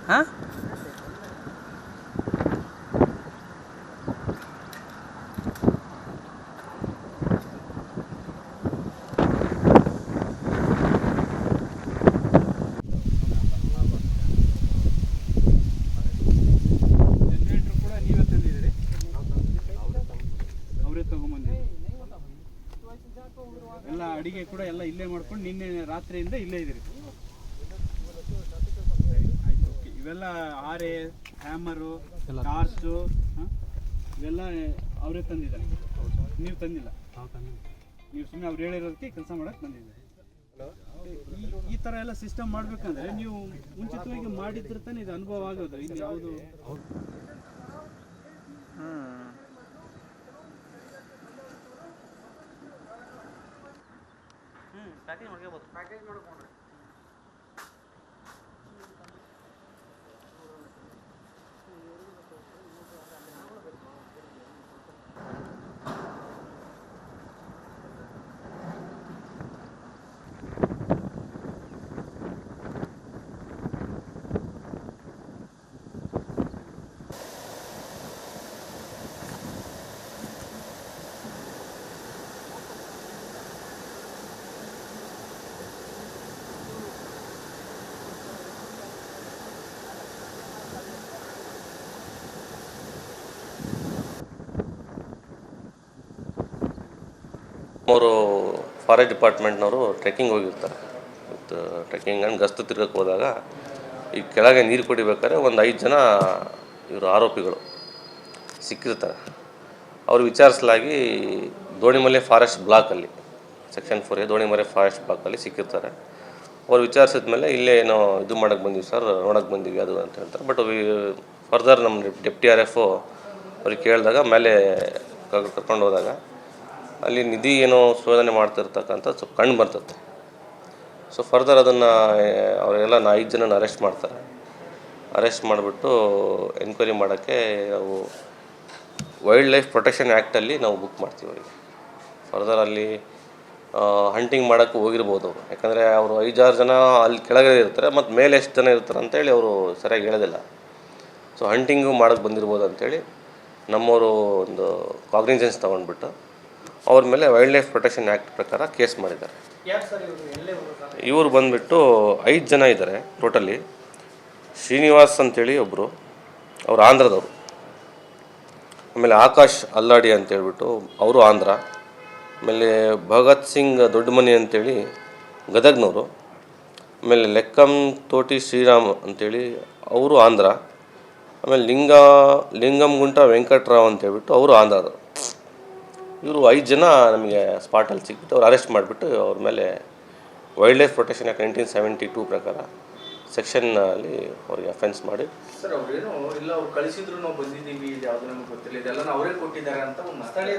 ಹಾಂ ಎಲ್ಲ ಅಡಿಗೆ ಕೂಡ ಎಲ್ಲ ಇಲ್ಲೇ ಮಾಡ್ಕೊಂಡು ನಿನ್ನೆ ರಾತ್ರಿಯಿಂದ ಇಲ್ಲೇ ಇದ್ದೀರಿ. ಆಯ್ತು, ಓಕೆ. ಇವೆಲ್ಲ ಆರೆ, ಹ್ಯಾಮರು, ಟಾರ್ಚು ಇವೆಲ್ಲ ಅವರೇ ತಂದಿದ್ದಾರೆ, ನೀವು ತಂದಿಲ್ಲ. ನೀವು ಸುಮ್ಮನೆ ಅವ್ರು ಹೇಳಿರೋದಕ್ಕೆ ಕೆಲಸ ಮಾಡಕ್ಕೆ ಬಂದಿದ್ದಾರೆ. ಈ ಥರ ಎಲ್ಲ ಸಿಸ್ಟಮ್ ಮಾಡಬೇಕಂದ್ರೆ ನೀವು ಮುಂಚಿತವಾಗಿ ಮಾಡಿದ್ರೆ ತಾನೇ ಇದು ಅನುಭವ ಆಗೋದು. ಇಲ್ಲಿ ಯಾವುದು ಪ್ಯಾಕೇಜ್ ಮಾಡ್ಕೋಬೋದು. ಪ್ಯಾಕೇಜ್ ಮಾಡ್ಕೊಂಡ್ರೆ ಅವರು ಫಾರೆಸ್ಟ್ ಡಿಪಾರ್ಟ್ಮೆಂಟ್ನವರು ಟ್ರೆಕ್ಕಿಂಗ್ ಹೋಗಿರ್ತಾರೆ. ಟ್ರೆಕ್ಕಿಂಗ್ ಆ್ಯಂಡ್ ಗಸ್ತು ತಿರ್ಗಕ್ಕೆ ಹೋದಾಗ ಈ ಕೆಳಗೆ ನೀರು ಕುಡಿಬೇಕಾದ್ರೆ ಒಂದು 5 ಜನ ಇವರು ಆರೋಪಿಗಳು ಸಿಕ್ಕಿರ್ತಾರೆ. ಅವರು ವಿಚಾರಿಸಲಾಗಿ ದೋಣಿಮಲೆ ಫಾರೆಸ್ಟ್ ಬ್ಲಾಕಲ್ಲಿ ಸೆಕ್ಷನ್ 4A ದೋಣಿಮಲೆ ಫಾರೆಸ್ಟ್ ಬ್ಲಾಕಲ್ಲಿ ಸಿಕ್ಕಿರ್ತಾರೆ. ಅವ್ರು ವಿಚಾರಿಸಿದ ಮೇಲೆ ಇಲ್ಲೇ ಏನೋ ಇದು ಮಾಡೋಕ್ಕೆ ಬಂದೀವಿ ಸರ್, ನೋಡೋಕ್ಕೆ ಬಂದೀವಿ ಅದು ಅಂತ ಹೇಳ್ತಾರೆ. ಬಟ್ ಫರ್ದರ್ ನಮ್ಮ ಡೆಪ್ಟಿ RF ಅವ್ರಿಗೆ ಕೇಳಿದಾಗ ಮೇಲೆ ಕರ್ಕೊಂಡು ಹೋದಾಗ ಅಲ್ಲಿ ನಿಧಿ ಏನೋ ಶೋಧನೆ ಮಾಡ್ತಿರ್ತಕ್ಕಂಥ ಸ್ವಲ್ಪ ಕಂಡು ಬರ್ತದೆ. ಸೊ ಫರ್ದರ್ ಅದನ್ನು ಅವರೆಲ್ಲ 5 ಜನನ ಅರೆಸ್ಟ್ ಮಾಡ್ತಾರೆ. ಅರೆಸ್ಟ್ ಮಾಡಿಬಿಟ್ಟು ಎನ್ಕ್ವೈರಿ ಮಾಡೋಕ್ಕೆ ನಾವು ವೈಲ್ಡ್ ಲೈಫ್ ಪ್ರೊಟೆಕ್ಷನ್ ಆ್ಯಕ್ಟಲ್ಲಿ ನಾವು ಬುಕ್ ಮಾಡ್ತೀವಿ ಅವರಿಗೆ. ಫರ್ದರ್ ಅಲ್ಲಿ ಹಂಟಿಂಗ್ ಮಾಡೋಕ್ಕೆ ಹೋಗಿರ್ಬೋದು ಅವರು, ಯಾಕಂದರೆ ಅವರು 5-6 ಜನ ಅಲ್ಲಿ ಕೆಳಗಡೆ ಇರ್ತಾರೆ ಮತ್ತು ಮೇಲೆ ಎಷ್ಟು ಜನ ಇರ್ತಾರೆ ಅಂತೇಳಿ ಅವರು ಸರಿಯಾಗಿ ಹೇಳೋದಿಲ್ಲ. ಸೊ ಹಂಟಿಂಗು ಮಾಡೋಕ್ಕೆ ಬಂದಿರ್ಬೋದು ಅಂಥೇಳಿ ನಮ್ಮವರು ಒಂದು ಕಾಗ್ನಿಜೆನ್ಸ್ ತೊಗೊಂಡ್ಬಿಟ್ಟು ಅವ್ರ ಮೇಲೆ ವೈಲ್ಡ್ ಲೈಫ್ ಪ್ರೊಟೆಕ್ಷನ್ ಆ್ಯಕ್ಟ್ ಪ್ರಕಾರ ಕೇಸ್ ಮಾಡಿದ್ದಾರೆ. ಇವರು ಬಂದುಬಿಟ್ಟು 5 ಜನ ಇದ್ದಾರೆ ಟೋಟಲಿ. ಶ್ರೀನಿವಾಸ್ ಅಂತೇಳಿ ಒಬ್ಬರು, ಅವರು ಆಂಧ್ರದವರು. ಆಮೇಲೆ ಆಕಾಶ್ ಅಲ್ಲಾಡಿ ಅಂತೇಳ್ಬಿಟ್ಟು ಅವರು ಆಂಧ್ರ. ಆಮೇಲೆ ಭಗತ್ ಸಿಂಗ್ ದೊಡ್ಡಮನಿ ಅಂತೇಳಿ ಗದಗ್ನವರು. ಆಮೇಲೆ ಲೆಕ್ಕಂ ತೋಟಿ ಶ್ರೀರಾಮ್ ಅಂತೇಳಿ ಅವರು ಆಂಧ್ರ. ಆಮೇಲೆ ಲಿಂಗಂಗುಂಟ ವೆಂಕಟರಾವ್ ಅಂತೇಳ್ಬಿಟ್ಟು ಅವರು ಆಂಧ್ರದವರು. ಇವರು 5 ಜನ ನಮಗೆ ಸ್ಪಾಟಲ್ಲಿ ಸಿಕ್ಬಿಟ್ಟು ಅವ್ರು ಅರೆಸ್ಟ್ ಮಾಡಿಬಿಟ್ಟು ಅವ್ರ ಮೇಲೆ ವೈಲ್ಡ್ ಲೈಫ್ ಪ್ರೊಟೆಕ್ಷನ್ ಆ್ಯಕ್ಟ್ 1972 ಪ್ರಕಾರ ಸೆಕ್ಷನ್ನಲ್ಲಿ ಅವ್ರಿಗೆ ಅಫೆನ್ಸ್ ಮಾಡಿ. ಸರ್ ಅವ್ರೇನು ಇಲ್ಲ ಅವ್ರು ಕಳಿಸಿದ್ರು ನಾವು ಬಂದಿದ್ದೀವಿ, ಇದು ಯಾವುದು ನಮಗೆ ಗೊತ್ತಿಲ್ಲ, ಇದೆಲ್ಲ ಅವರೇ ಕೊಟ್ಟಿದ್ದಾರೆ ಅಂತ ಒಂದು ಸ್ಥಳೀಯ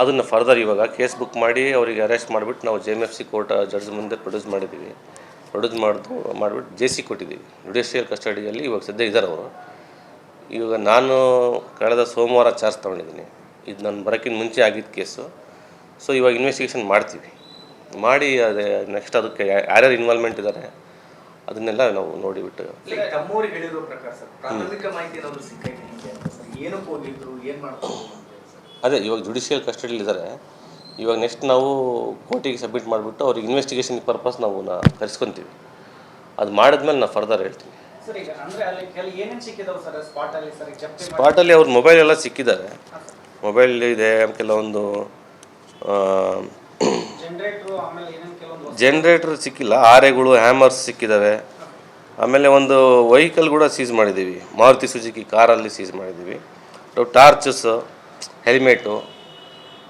ಅದನ್ನು ಫರ್ದರ್ ಇವಾಗ ಕೇಸ್ ಬುಕ್ ಮಾಡಿ ಅವರಿಗೆ ಅರೆಸ್ಟ್ ಮಾಡಿಬಿಟ್ಟು ನಾವು JMFC ಕೋರ್ಟ್ ಜಡ್ಜ್ ಮುಂದೆ ಪ್ರೊಡ್ಯೂಸ್ ಮಾಡಿದ್ದೀವಿ. ಮಾಡಿಬಿಟ್ಟು JC ಕೊಟ್ಟಿದ್ದೀವಿ, ಜುಡಿಷಿಯಲ್ ಕಸ್ಟಡಿಯಲ್ಲಿ ಇವಾಗ ಸದ್ಯ ಇದ್ದಾರೆ ಅವರು. ಇವಾಗ ನಾನು ಕಳೆದ ಸೋಮವಾರ ಚಾರ್ಜ್ ತೊಗೊಂಡಿದ್ದೀನಿ. ಇದು ನಾನು ಬರೋಕ್ಕಿಂತ ಮುಂಚೆ ಆಗಿದ್ದ ಕೇಸು. ಸೊ ಇವಾಗ ಇನ್ವೆಸ್ಟಿಗೇಷನ್ ಮಾಡ್ತೀವಿ, ಮಾಡಿ ಅದೇ ನೆಕ್ಸ್ಟ್ ಅದಕ್ಕೆ ಯಾರ್ಯಾರು ಇನ್ವಾಲ್ವ್ಮೆಂಟ್ ಇದ್ದಾರೆ ಅದನ್ನೆಲ್ಲ ನಾವು ನೋಡಿಬಿಟ್ಟು. ತಮ್ಮೂರಿಗೆ ಹೇಳಿರೋ ಪ್ರಕಾರ ಸರ್ ಪ್ರಾಥಮಿಕ ಮಾಹಿತಿ ಏನಾದರೂ ಸಿಕ್ಕೈತೆ, ಏನಕ್ಕೆ ಹೋಗಿದ್ರು, ಏನು ಮಾಡ್ತಾರೆ? ಅದೇ ಇವಾಗ ಜುಡಿಷಿಯಲ್ ಕಸ್ಟಡಿಯಲ್ಲಿದ್ದಾರೆ. ಇವಾಗ ನೆಕ್ಸ್ಟ್ ನಾವು ಕೋರ್ಟಿಗೆ ಸಬ್ಮಿಟ್ ಮಾಡಿಬಿಟ್ಟು ಅವ್ರಿಗೆ ಇನ್ವೆಸ್ಟಿಗೇಷನ್ ಪರ್ಪಸ್ ನಾವು ಕರೆಸ್ಕೊತೀವಿ. ಅದು ಮಾಡಿದ್ಮೇಲೆ ನಾನು ಫರ್ದರ್ ಹೇಳ್ತೀನಿ. ಸ್ಪಾಟಲ್ಲಿ ಅವ್ರ ಮೊಬೈಲ್ ಎಲ್ಲ ಸಿಕ್ಕಿದ್ದಾರೆ. ಮೊಬೈಲ್ ಇದೆ, ಕೆಲವೊಂದು ಜನ್ರೇಟ್ರ್ ಸಿಕ್ಕಿಲ್ಲ, ಆರೆಗಳು, ಹ್ಯಾಮರ್ಸ್ ಸಿಕ್ಕಿದ್ದಾವೆ. ಆಮೇಲೆ ಒಂದು ವೆಹಿಕಲ್ ಕೂಡ ಸೀಸ್ ಮಾಡಿದ್ದೀವಿ, ಮಾರುತಿ ಸುಜುಕಿ ಕಾರಲ್ಲಿ ಸೀಸ್ ಮಾಡಿದ್ದೀವಿ. Torches, helmet.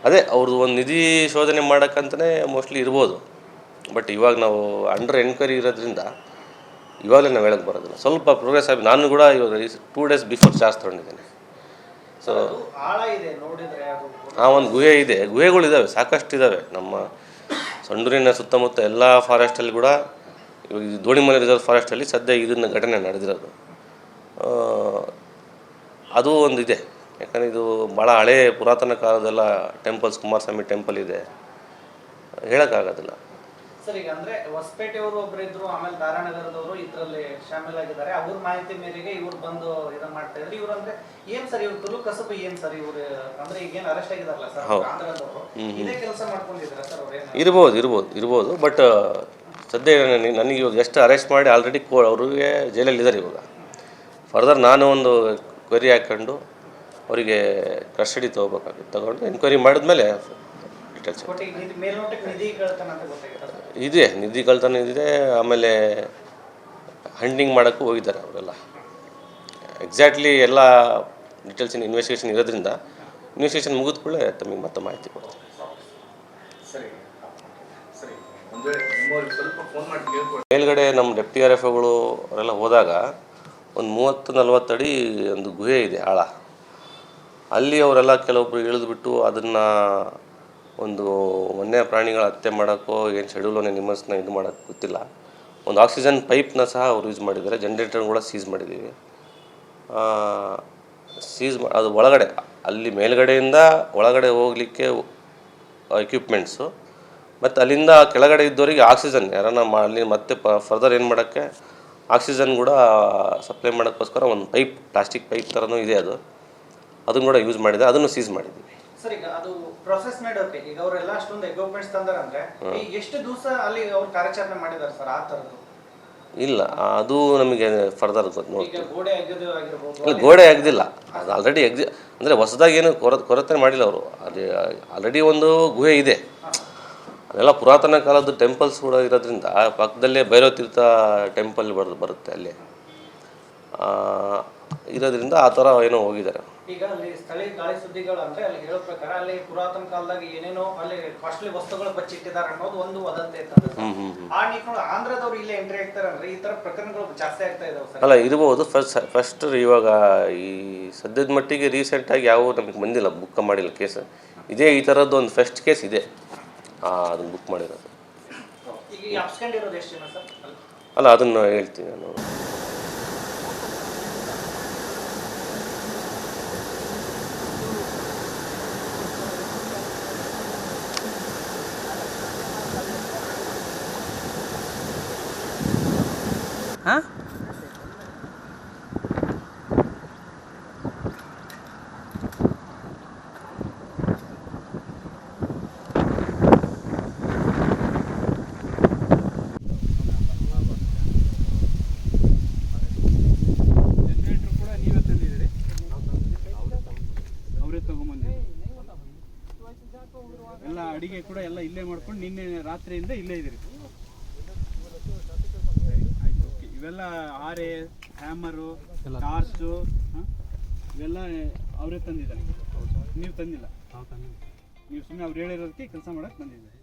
ಅದೇ ಅವ್ರದ್ದು ಒಂದು ನಿಧಿ ಶೋಧನೆ ಮಾಡೋಕ್ಕಂತಲೇ ಮೋಸ್ಟ್ಲಿ ಇರ್ಬೋದು. ಬಟ್ ಇವಾಗ ನಾವು ಅಂಡರ್ ಎನ್ಕ್ವೈರಿ ಇರೋದ್ರಿಂದ ಇವಾಗಲೇ ನಾವು ಹೇಳೋಕ್ಕೆ ಬರೋದಿಲ್ಲ. ಸ್ವಲ್ಪ ಪ್ರೋಗ್ರೆಸ್ ಆಗಿ ನಾನು ಕೂಡ ಇವಾಗ 2 ಡೇಸ್ ಬಿಫೋರ್ ಚಾರ್ಜ್ ತೊಗೊಂಡಿದ್ದೇನೆ. ಸೊ ಒಂದು ಗುಹೆ ಇದೆ, ಗುಹೆಗಳಿದ್ದಾವೆ, ಸಾಕಷ್ಟು ಇದ್ದಾವೆ. ನಮ್ಮ ಸಂಡೂರಿನ ಸುತ್ತಮುತ್ತ ಎಲ್ಲ ಫಾರೆಸ್ಟಲ್ಲಿ ಕೂಡ ಇವಾಗ ದೋಣಿಮಲೆ ರಿಸರ್ವ್ ಫಾರೆಸ್ಟಲ್ಲಿ ಸದ್ಯ ಇದನ್ನು ಘಟನೆ ನಡೆದಿರೋದು. ಅದು ಒಂದು ಇದೆ, ಯಾಕಂದರೆ ಇದು ಭಾಳ ಹಳೇ ಪುರಾತನ ಕಾಲದೆಲ್ಲ ಟೆಂಪಲ್ಸ್, ಕುಮಾರಸ್ವಾಮಿ ಟೆಂಪಲ್ ಇದೆ, ಹೇಳೋಕ್ಕಾಗೋದಿಲ್ಲ. ಸರ್ ಈಗ ಅಂದ್ರೆ ಹೊಸಪೇಟೆಯವರು ಒಬ್ರು ಇದ್ರು, ಆಮೇಲೆ ಧಾರಾನಗರದವರು ಇದರಲ್ಲಿ ಶಾಮೀಲಾಗಿದ್ದಾರೆ. ಅವ್ರ ಮಾಹಿತಿ ಮೇರೆಗೆ ಇವ್ರು ಬಂದು ಇದನ್ನ ಮಾಡ್ತಾ ಇದ್ರು. ಇವ್ರು ಅಂದ್ರೆ ಏನ್ ಸರ್ ಇವ್ರು ತುಲು ಕಸಬು ಏನ್ ಸರ್ ಇವ್ರು ಅಂದ್ರೆ ಈಗೇನು ಅರೆಸ್ಟ್ ಆಗಿದಾರಲ್ಲ ಸರ್ ಆಂಧ್ರದವರು, ಇದೇ ಕೆಲಸ ಮಾಡ್ಕೊಂಡಿದ್ರ ಸರ್ ಅವ್ರೇನು? ಇರ್ಬೋದು ಬಟ್ ಸದ್ಯ ನನಗೆ ಇವಾಗ ಎಷ್ಟು ಅರೆಸ್ಟ್ ಮಾಡಿ ಆಲ್ರೆಡಿ ಅವ್ರಿಗೆ ಜೈಲಲ್ಲಿ ಇದ್ದಾರೆ. ಇವಾಗ ಫರ್ದರ್ ನಾನು ಒಂದು ಕ್ವರಿ ಹಾಕ್ಕೊಂಡು ಅವರಿಗೆ ಕಸ್ಟಡಿ ತಗೊಂಡು ಎನ್ಕ್ವೈರಿ ಮಾಡಿದ್ಮೇಲೆ ಡೀಟೇಲ್ಸ್ ಇದೆ. ನಿಧಿ ಕಳ್ತನ ಇದೆ, ಆಮೇಲೆ ಹಂಟಿಂಗ್ ಮಾಡೋಕ್ಕೂ ಹೋಗಿದ್ದಾರೆ ಅವರೆಲ್ಲ. ಎಕ್ಸಾಕ್ಟ್ಲಿ ಎಲ್ಲ ಡೀಟೇಲ್ಸ್ ಇನ್ವೆಸ್ಟಿಗೇಷನ್ ಇರೋದ್ರಿಂದ ಇನ್ವೆಸ್ಟಿಗೇಷನ್ ಮುಗಿದ ಕೂಡಲೇ ತಮಗೆ ಮತ್ತೆ ಮಾಹಿತಿ ಕೊಡ್ತೀನಿ. ಮೇಲ್ಗಡೆ ನಮ್ಮ ಡೆಪ್ಟಿ RFOಗಳು ಅವರೆಲ್ಲ ಹೋದಾಗ ಒಂದು 30-40 ಅಡಿ ಒಂದು ಗುಹೆ ಇದೆ ಆಳ. ಅಲ್ಲಿ ಅವರೆಲ್ಲ ಕೆಲವೊಬ್ಬರು ಇಳಿದುಬಿಟ್ಟು ಅದನ್ನು ಒಂದು ವನ್ಯ ಪ್ರಾಣಿಗಳ ಹತ್ಯೆ ಮಾಡೋಕ್ಕೋ ಏನು ಶೆಡ್ಯೂಲನ್ನು ನಿಮ್ಮಸ್ನ ಇದು ಮಾಡೋಕ್ಕೆ ಗೊತ್ತಿಲ್ಲ, ಒಂದು ಆಕ್ಸಿಜನ್ ಪೈಪ್ನ ಸಹ ಅವ್ರು ಯೂಸ್ ಮಾಡಿದ್ದಾರೆ. ಜನ್ರೇಟರ್ ಕೂಡ ಸೀಸ್ ಮಾಡಿದ್ದೀವಿ. ಅದು ಒಳಗಡೆ ಅಲ್ಲಿ ಮೇಲ್ಗಡೆಯಿಂದ ಒಳಗಡೆ ಹೋಗಲಿಕ್ಕೆ ಎಕ್ವಿಪ್ಮೆಂಟ್ಸು, ಮತ್ತು ಅಲ್ಲಿಂದ ಕೆಳಗಡೆ ಇದ್ದವರಿಗೆ ಆಕ್ಸಿಜನ್ ಯಾರನ್ನ ಅಲ್ಲಿ ಮತ್ತೆ ಫರ್ದರ್ ಏನು ಮಾಡೋಕ್ಕೆ ಆಕ್ಸಿಜನ್ ಕೂಡ ಸಪ್ಲೈ ಮಾಡೋಕ್ಕೋಸ್ಕರ ಒಂದು ಪೈಪ್, ಪ್ಲಾಸ್ಟಿಕ್ ಪೈಪ್ ಥರನೂ ಇದೆ, ಅದನ್ನು ಕೂಡ ಯೂಸ್ ಮಾಡಿದೆ. ಅದನ್ನು ಸೀಸ್ ಮಾಡಿದ್ದೀವಿ. ಸರ್ ಈಗ ಅದು ಪ್ರೊಸೆಸ್ ಮಾಡೋಕೆ ಈಗ ಅವರೆಲ್ಲ ಅಷ್ಟೊಂದು ಎಕ್ವಿಪ್ಮೆಂಟ್ಸ್ ತಂದಾರ ಅಂದ್ರೆ ಎಷ್ಟು ದಿವಸ ಅಲ್ಲಿ ಅವ್ರು ಕಾರ್ಯಾಚರಣೆ ಮಾಡಿದ್ದಾರೆ ಸರ್ ಆ ಥರದ್ದು? ಇಲ್ಲ, ಅದು ನಮಗೆ ಫರ್ದರ್ ನೋಡಿ. ಇಲ್ಲ ಗೋಡೆ ಅಗ್ದಿಲ್ಲ, ಅದು ಆಲ್ರೆಡಿ ಅಂದರೆ ಹೊಸದಾಗಿ ಏನು ಕೊರತೆ ಮಾಡಿಲ್ಲ ಅವರು. ಅದೇ ಆಲ್ರೆಡಿ ಒಂದು ಗುಹೆ ಇದೆ, ಅದೆಲ್ಲ ಪುರಾತನ ಕಾಲದ ಟೆಂಪಲ್ಸ್ ಕೂಡ ಇರೋದ್ರಿಂದ ಪಕ್ಕದಲ್ಲೇ ಭೈರವ ತೀರ್ಥ ಟೆಂಪಲ್ ಬರುತ್ತೆ ಅಲ್ಲಿ ಇರೋದ್ರಿಂದ ಆ ಥರ ಏನೋ ಹೋಗಿದ್ದಾರೆ. ಈಗ ಅಲ್ಲಿ ಸ್ಥಳೀಯ ಗಾಳಿ ಸುದ್ದಿಗಳು ಅಂದ್ರೆ ಅಲ್ಲಿ ಹೇಳೋ ಪ್ರಕಾರ ಅಲ್ಲಿ ಪುರಾತನ ಕಾಲದಾಗ ಏನೇನೋ ಅಲ್ಲಿ ಕಾಸ್ಟ್ಲಿ ವಸ್ತುಗಳು ಬಚ್ಚಿಟ್ಟಿದ್ದಾರೆ ಅನ್ನೋದು ಒಂದು ವದಂತಿ ಇರ್ತದೆ. ಆ ನಿಟ್ಟಿನಲ್ಲಿ ಆಂಧ್ರದವ್ರು ಇಲ್ಲೇ ಎಂಟ್ರಿ ಆಗ್ತಾರೆ ಅಂದ್ರೆ ಈ ತರ ಪ್ರಕರಣಗಳು ಜಾಸ್ತಿ ಆಗ್ತಾ ಇದಾವೆ ಸರ್. ಅಲ್ಲ, ಇರ್ಬೋದು. ಫಸ್ಟ್ ಇವಾಗ ಈ ಸದ್ಯದ ಮಟ್ಟಿಗೆ ರೀಸೆಂಟಾಗಿ ಯಾವ ನಮಗೆ ಬಂದಿಲ್ಲ, ಬುಕ್ ಮಾಡಿಲ್ಲ ಕೇಸ್. ಇದೇ ಈ ಥರದ್ದು ಒಂದು ಫಸ್ಟ್ ಕೇಸ್ ಇದೆ, ಅದನ್ನು ಬುಕ್ ಮಾಡಿರೋದು. ಈಗ ಅಬ್ಸ್ಕೆಂಡ್ ಇರೋದು ಎಷ್ಟು ಜನ ಸರ್? ಅಲ್ಲ, ಅದನ್ನು ಹೇಳ್ತೀನಿ ನಾನು. ಹಾಂ ಎಲ್ಲ ಅಡಿಗೆ ಕೂಡ ಎಲ್ಲ ಇಲ್ಲೇ ಮಾಡ್ಕೊಂಡು ನಿನ್ನೆ ರಾತ್ರಿಯಿಂದ ಇಲ್ಲೇ ಇದ್ದೀರಿ. ಆಯ್ತು, ಓಕೆ. ಇವೆಲ್ಲ ಆರೆ, ಹ್ಯಾಮರು, ಟಾರ್ಚು ಇವೆಲ್ಲ ಅವರೇ ತಂದಿದ್ದಾರೆ, ನೀವು ತಂದಿಲ್ಲ. ನೀವು ಸುಮ್ಮನೆ ಅವ್ರು ಹೇಳಿರೋದಕ್ಕೆ ಕೆಲಸ ಮಾಡಕ್ಕೆ ಬಂದಿದ್ದಾರೆ.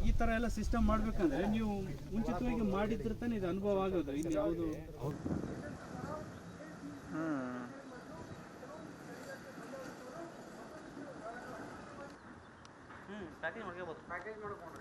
ಈ ಥರ ಎಲ್ಲ ಸಿಸ್ಟಮ್ ಮಾಡಬೇಕಂದ್ರೆ ನೀವು ಮುಂಚಿತವಾಗಿ ಮಾಡಿದ್ರೆ ತಾನೇ ಇದು ಅನುಭವ ಆಗೋದು. ಇಲ್ಲಿ ಯಾವುದು ಪ್ಯಾಕೇಜ್ ಮಾಡ್ಕೋಬೋದು.